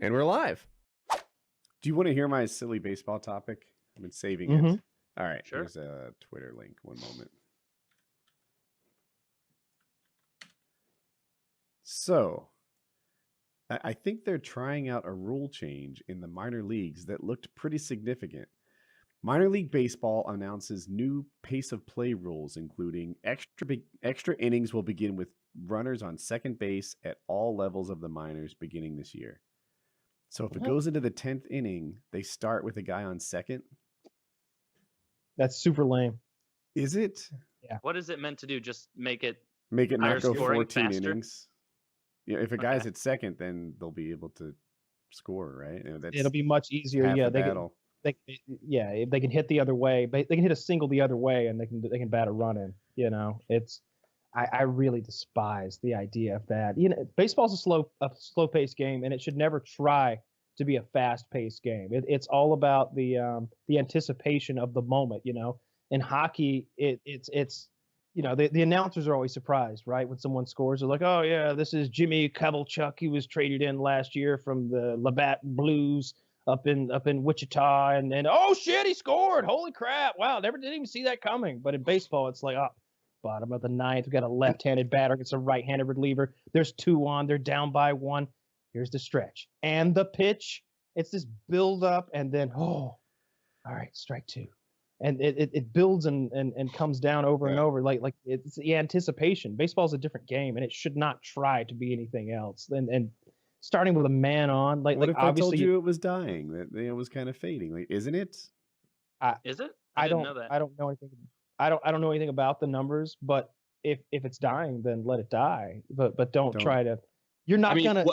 And we're live. Do you want to hear my silly baseball topic? I've been saving Mhm. it. All right, Sure. here's a Twitter link. One moment. So, I think they're trying out a rule change in the minor leagues that looked pretty significant. Minor League Baseball announces new pace of play rules, including extra innings will begin with runners on second base at all levels of the minors beginning this year. So if it What? goes into the 10th inning, they start with a guy on second. That's super lame. Is it? What is it meant to do? Just make it Make it higher not go scoring, 14 faster? innings. Yeah, if a guy's Okay. at second, then they'll be able to score, right? And that's It'll be much easier. half Yeah, the battle. if they can hit the other way, they can hit a single the other way, and they can bat a run in. You know, I really despise the idea of that. You know, baseball's a slow paced game, and it should never try to be a fast paced game. It's all about the anticipation of the moment. You know, in hockey, it's you know, the announcers are always surprised, right? When someone scores, they're like, "Oh yeah, this is Jimmy Kovalchuk. He was traded in last year from the Labatt Blues up in Wichita, and oh shit, he scored! Holy crap! Wow, never didn't even see that coming." But in baseball, it's like, oh, bottom of the ninth, we got a left-handed batter against a right-handed reliever. There's 2 on, they're down by 1. Here's the stretch and the pitch. It's this build up, and then all right, strike 2. And it builds and comes down over and over. Like it's the anticipation. Baseball's a different game, and it should not try to be anything else. And starting with a man on, What if I told obviously you it was dying, that it was kind of fading? Like, isn't it? Is it? I didn't don't know that. I don't know anything. I don't know anything about the numbers, but if it's dying, then let it die. But don't try to. You're not gonna.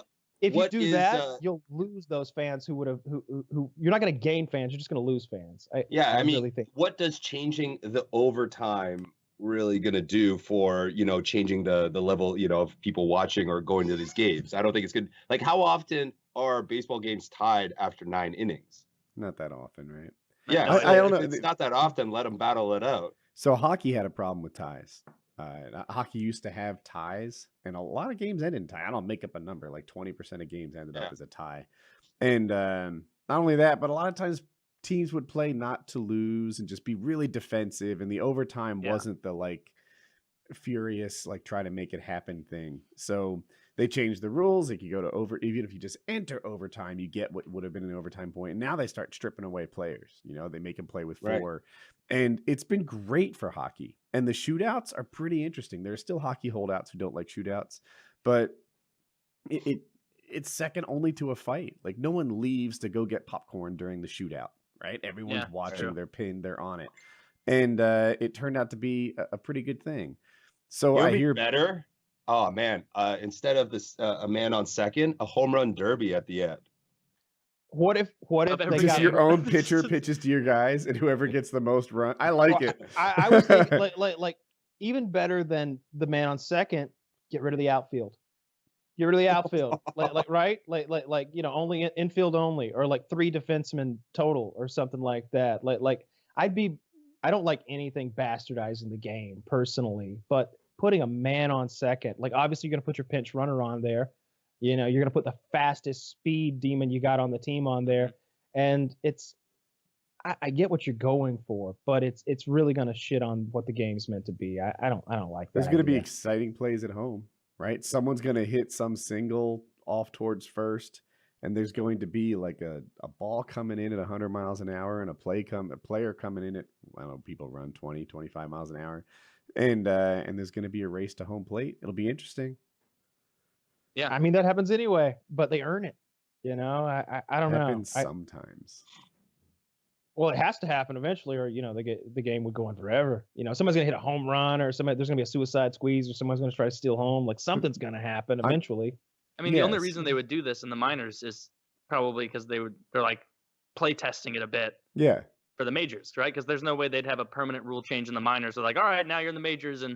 If you do that, you'll lose those fans who would have who you're not going to gain fans. You're just going to lose fans. I mean, really think. What does changing the overtime really going to do for, you know, changing the level, you know, of people watching or going to these games? I don't think it's good. Like, how often are baseball games tied after 9 innings? Not that often, right? Yeah, No, I don't know. If it's not that often, let them battle it out. So hockey had a problem with ties. Hockey used to have ties, and a lot of games ended in tie. I don't make up a number, like 20% of games ended up as a tie. And not only that, but a lot of times teams would play not to lose and just be really defensive, and the overtime wasn't the like furious, like try to make it happen thing. So they changed the rules. They could go to over, even if you just enter overtime, you get what would have been an overtime point. And now they start stripping away players. You know, they make them play with 4. And it's been great for hockey. And the shootouts are pretty interesting. There are still hockey holdouts who don't like shootouts, but it's second only to a fight. Like, no one leaves to go get popcorn during the shootout, right? Everyone's watching, they're pinned, they're on it. And it turned out to be a pretty good thing. So I hear better. Oh man! Instead of this, a man on second, a home run derby at the end. What if just your own pitcher pitches to your guys, and whoever gets the most run? I like it. I was thinking like even better than the man on second. Get rid of the outfield. Get rid of the outfield. like you know, only infield only, or like 3 defensemen total, or something like that. Like I don't like anything bastardizing the game personally, but putting a man on second, like obviously you're going to put your pinch runner on there. You know, you're going to put the fastest speed demon you got on the team on there. And I get what you're going for, but it's really going to shit on what the game's meant to be. I don't like that. There's going to be exciting plays at home, right? Someone's going to hit some single off towards first, and there's going to be like a ball coming in at 100 miles an hour and a player coming in at, I don't know, people run 20, 25 miles an hour. And there's going to be a race to home plate. It'll be interesting. Yeah, I mean, that happens anyway, but they earn it. You know, I don't know. Happens sometimes. Well, it has to happen eventually, or you know, the game would go on forever. You know, somebody's gonna hit a home run, or there's gonna be a suicide squeeze, or someone's gonna try to steal home. Like, something's gonna happen eventually. I mean, the only reason they would do this in the minors is probably because they're like play testing it a bit. Yeah. For the majors, right? Because there's no way they'd have a permanent rule change in the minors. They're like, all right, now you're in the majors and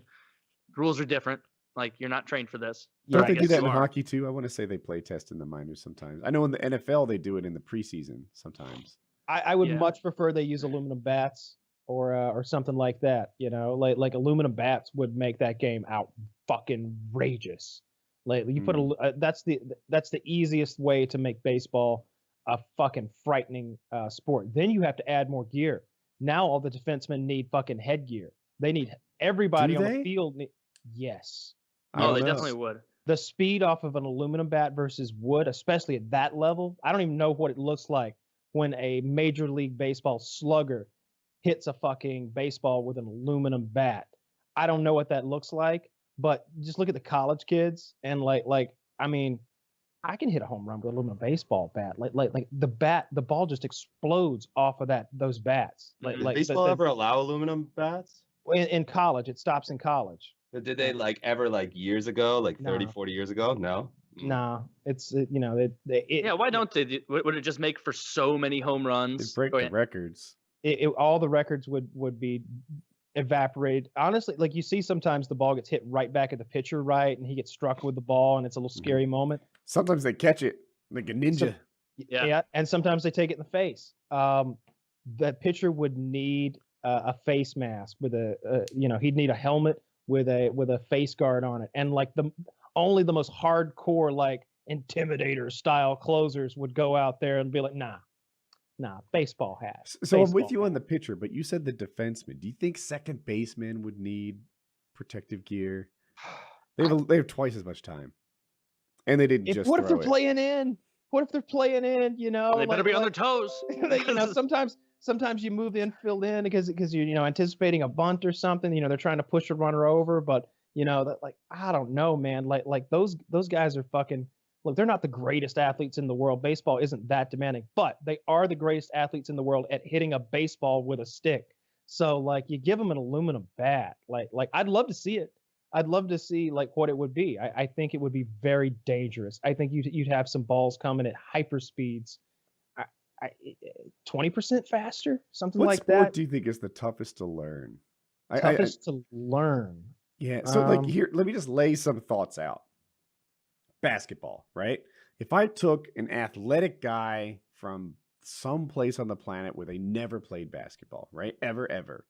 rules are different. Like, you're not trained for this. Don't they do that in hockey too? I want to say they play test in the minors sometimes. I know in the NFL they do it in the preseason sometimes. I would much prefer they use aluminum bats or something like that. You know, like aluminum bats would make that game out fucking rageous. lately. You put that's the easiest way to make baseball a fucking frightening sport. Then you have to add more gear. Now all the defensemen need fucking headgear. They need everybody on the field. Yes. Oh, they definitely would. The speed off of an aluminum bat versus wood, especially at that level, I don't even know what it looks like when a Major League Baseball slugger hits a fucking baseball with an aluminum bat. I don't know what that looks like, but just look at the college kids and I mean, I can hit a home run with an aluminum baseball bat. Like the ball just explodes off of those bats. Does baseball ever allow aluminum bats? In college, it stops in college. But did they ever years ago, 30, 40 years ago? No. No, it's yeah. Why don't they? Would it just make for so many home runs? They break the records. All the records would be evaporated. Honestly, like you see sometimes the ball gets hit right back at the pitcher, right, and he gets struck with the ball, and it's a little scary moment. Sometimes they catch it like a ninja. Yeah, and sometimes they take it in the face. The pitcher would need a face mask with he'd need a helmet with a face guard on it, and only the most hardcore intimidator style closers would go out there and be like, nah, baseball has. So I'm with you on the pitcher, but you said the defenseman. Do you think second baseman would need protective gear? They have twice as much time, and they didn't just. What if they're playing in? What if they're playing in? They better be on their toes. Sometimes you move the infield in because you're anticipating a bunt or something. They're trying to push a runner over, but I don't know, man. Those guys are fucking. Look, they're not the greatest athletes in the world. Baseball isn't that demanding, but they are the greatest athletes in the world at hitting a baseball with a stick. So you give them an aluminum bat. I'd love to see it. I'd love to see what it would be. I think it would be very dangerous. I think you'd have some balls coming at hyper speeds. 20% faster, something like that. What sport do you think is the toughest to learn? To learn. Yeah. So here, let me just lay some thoughts out. Basketball, right? If I took an athletic guy from some place on the planet where they never played basketball, right? Ever.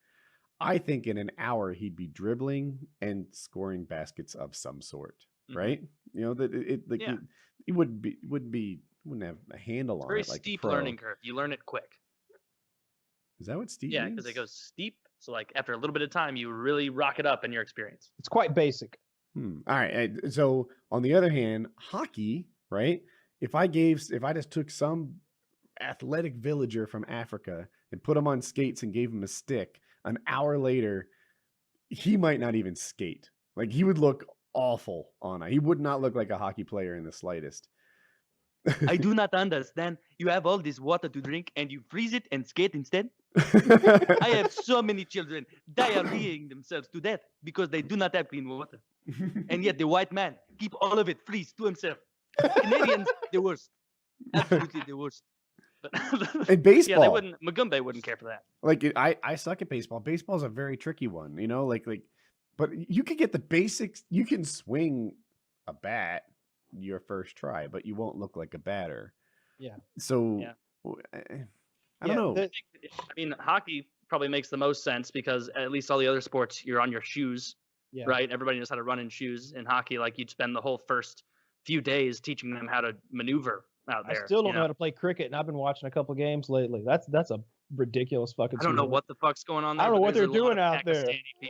I think in an hour he'd be dribbling and scoring baskets of some sort, right? He wouldn't have a handle on it. Very steep learning curve. You learn it quick. Is that what steep means? Yeah, because it goes steep. So after a little bit of time, you really rock it up in your experience. It's quite basic. All right. So on the other hand, hockey, right? If I just took some athletic villager from Africa and put him on skates and gave him a stick, an hour later, he might not even skate. He would look awful on it. He would not look like a hockey player in the slightest. I do not understand. You have all this water to drink and you freeze it and skate instead? I have so many children diarrheaing themselves to death because they do not have clean water. And yet the white man keep all of it freeze to himself. Canadians, the worst. Absolutely the worst. In baseball, yeah, Magumbe wouldn't care for that. I suck at baseball. Baseball's a very tricky one, but you can get the basics. You can swing a bat your first try, but you won't look like a batter. Yeah. So I don't know. Hockey probably makes the most sense because at least all the other sports, you're on your shoes, right? Everybody knows how to run in shoes. In hockey, you'd spend the whole first few days teaching them how to maneuver out there. I still don't know how to play cricket, and I've been watching a couple games lately. That's a ridiculous fucking. I don't know what the fuck's going on there. I don't know what they're doing out there.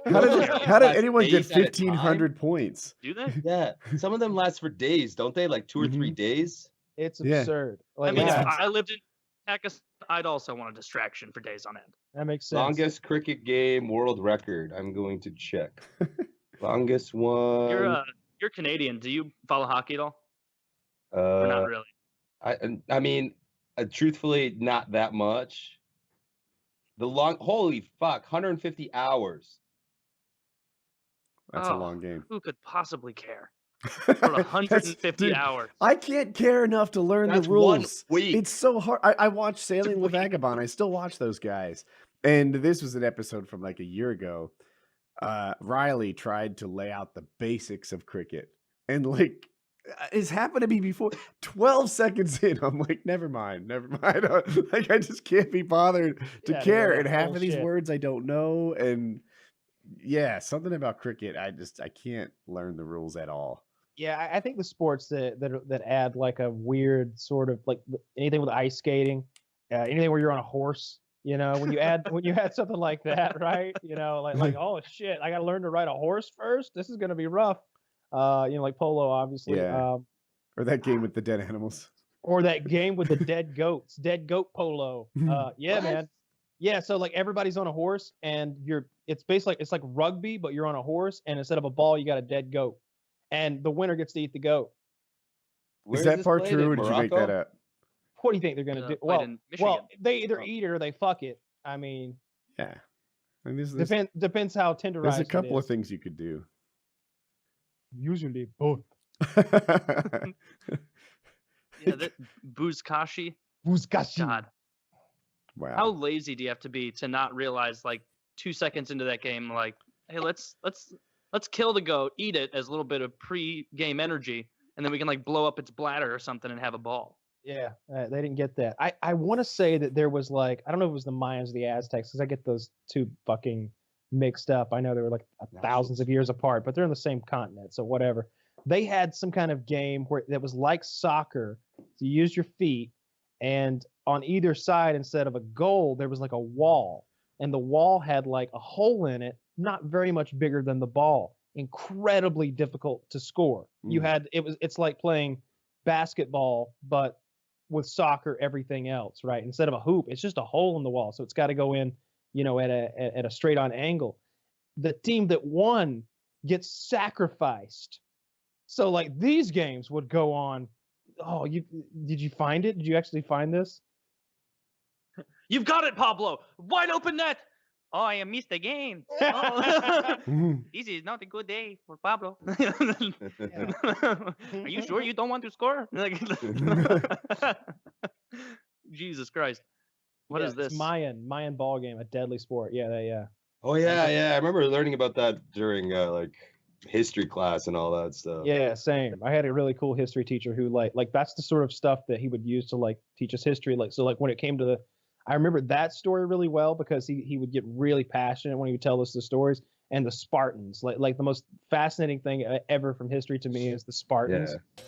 How did anyone get 1,500 points? Do they? Yeah, some of them last for days, don't they? 2 or 3 days. It's absurd. If I lived in Pakistan, I'd also want a distraction for days on end. That makes sense. Longest cricket game world record. I'm going to check. Longest one. You're Canadian. Do you follow hockey at all? Or not really. I mean, truthfully, not that much. Holy fuck, 150 hours. That's a long game. Who could possibly care? For 150 hours. I can't care enough to learn the rules. It's so hard. I watched Sailing the Vagabond. I still watch those guys. And this was an episode from a year ago. Riley tried to lay out the basics of cricket. And it's happened to me before. 12 seconds in, I'm like, never mind. I just can't be bothered to care. And half of these words I don't know. And yeah, something about cricket, I can't learn the rules at all. Yeah, I think the sports that add like a weird sort of like anything with ice skating, anything where you're on a horse, when you add something like that, right? Like oh shit, I got to learn to ride a horse first. This is gonna be rough. Like polo, obviously. Yeah. Or that game with the dead animals. Or that game with the dead goats, dead goat polo. Yeah, What? man. Yeah, so like everybody's on a horse, and it's basically it's like rugby, but you're on a horse, and instead of a ball, you got a dead goat, and the winner gets to eat the goat. Where Is is that this part played? true, In or did you make that Morocco? up? What do you think they're gonna do? Played in Michigan. Well, they either Oh. eat it or they fuck it. I mean, Yeah. I mean, there's depends how tenderized. a it couple of is. things you could do. Usually both. Yeah, that Buzkashi. Buzkashi. God, Wow. how lazy do you have to be to not realize like 2 seconds into that game, like, hey, let's kill the goat, eat it as a little bit of pre-game energy, and then we can like blow up its bladder or something and have a ball. Yeah, they didn't get that. I want to say that there was like, I don't know if it was the Mayans or the Aztecs, because I get those two fucking mixed up. I know they were like thousands of years apart, but they're in the same continent, so whatever. They had some kind of game that was like soccer. You use your feet, and on either side, instead of a goal, there was like a wall, and the wall had like a hole in it, not very much bigger than the ball. Incredibly difficult to score. It's like playing basketball, but with soccer, everything else, right? Instead of a hoop, it's just a hole in the wall, so it's got to go in, at a straight on angle. The team that won gets sacrificed. So like these games would go on. Oh, did you find it? Did you actually find this? You've got it, Pablo. Wide open net. Oh, I missed the game. Oh. This is not a good day for Pablo. Are you sure you don't want to score? Jesus Christ. What is It's this? Mayan ball game, a deadly sport. Yeah. Oh yeah. I remember learning about that during like history class and all that stuff. Yeah, same. I had a really cool history teacher who like that's the sort of stuff that he would use to like teach us history. Like so like when it came to I remember that story really well because he would get really passionate when he would tell us the stories. And the Spartans, like the most fascinating thing ever from history to me is the Spartans. Yeah.